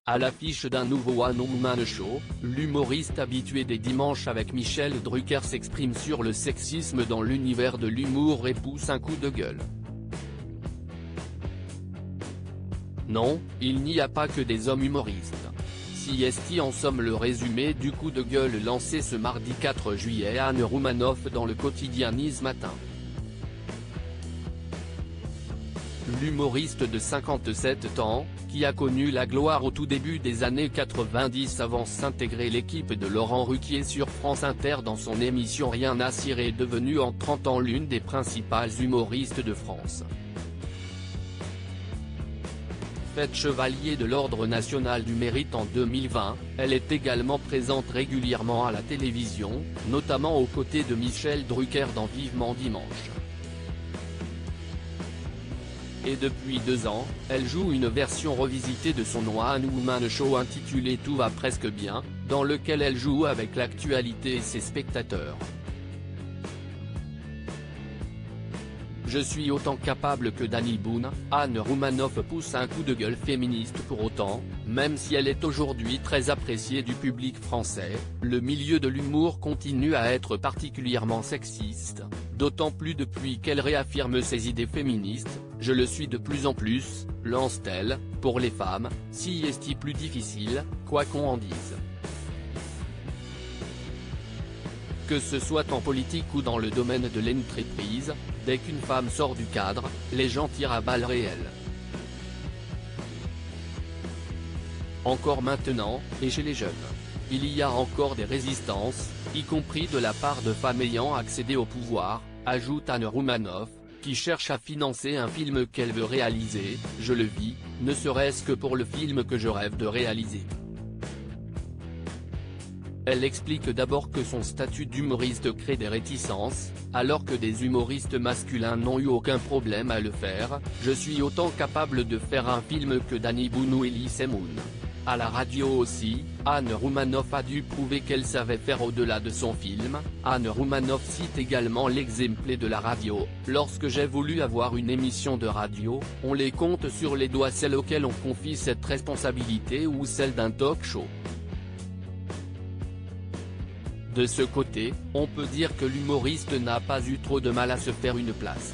À l'affiche d'un nouveau One Woman Show, l'humoriste habitué des dimanches avec Michel Drucker s'exprime sur le sexisme dans l'univers de l'humour et pousse un coup de gueule. Non, il n'y a pas que des hommes humoristes. Si est en somme le résumé du coup de gueule lancé ce mardi 4 juillet à Anne Roumanoff dans le quotidien Nice Matin. L'humoriste de 57 ans, qui a connu la gloire au tout début des années 90 avant s'intégrer l'équipe de Laurent Ruquier sur France Inter dans son émission Rien à cirer, est devenue en 30 ans l'une des principales humoristes de France. Faite chevalier de l'Ordre national du mérite en 2020, elle est également présente régulièrement à la télévision, notamment aux côtés de Michel Drucker dans Vivement Dimanche. Et depuis 2 ans, elle joue une version revisitée de son One Woman Show intitulé Tout va presque bien, dans lequel elle joue avec l'actualité et ses spectateurs. Je suis autant capable que Danny Boone, Anne Roumanoff pousse un coup de gueule féministe. Pour autant, même si elle est aujourd'hui très appréciée du public français, le milieu de l'humour continue à être particulièrement sexiste, d'autant plus depuis qu'elle réaffirme ses idées féministes. Je le suis de plus en plus, lance-t-elle, pour les femmes, si est-il plus difficile, quoi qu'on en dise. Que ce soit en politique ou dans le domaine de l'entreprise, dès qu'une femme sort du cadre, les gens tirent à balles réelles. Encore maintenant, et chez les jeunes. Il y a encore des résistances, y compris de la part de femmes ayant accédé au pouvoir, ajoute Anne Roumanoff, qui cherche à financer un film qu'elle veut réaliser. Je le vis, ne serait-ce que pour le film que je rêve de réaliser. Elle explique d'abord que son statut d'humoriste crée des réticences, alors que des humoristes masculins n'ont eu aucun problème à le faire. Je suis autant capable de faire un film que Danny Boone ou Elise Moon. À la radio aussi, Anne Roumanoff a dû prouver qu'elle savait faire au-delà de son film. Anne Roumanoff cite également l'exemple de la radio. Lorsque j'ai voulu avoir une émission de radio, on les compte sur les doigts celles auxquelles on confie cette responsabilité ou celle d'un talk show. De ce côté, on peut dire que l'humoriste n'a pas eu trop de mal à se faire une place.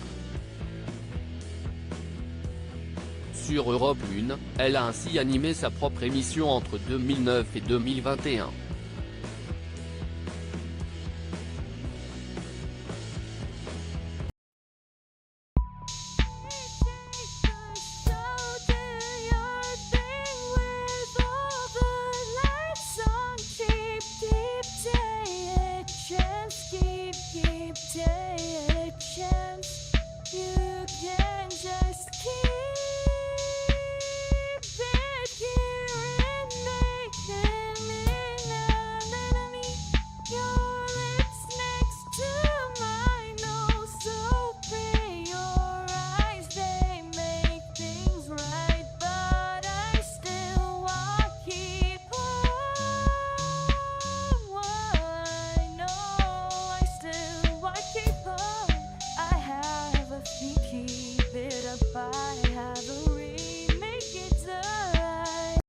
Sur Europe 1, elle a ainsi animé sa propre émission entre 2009 et 2021.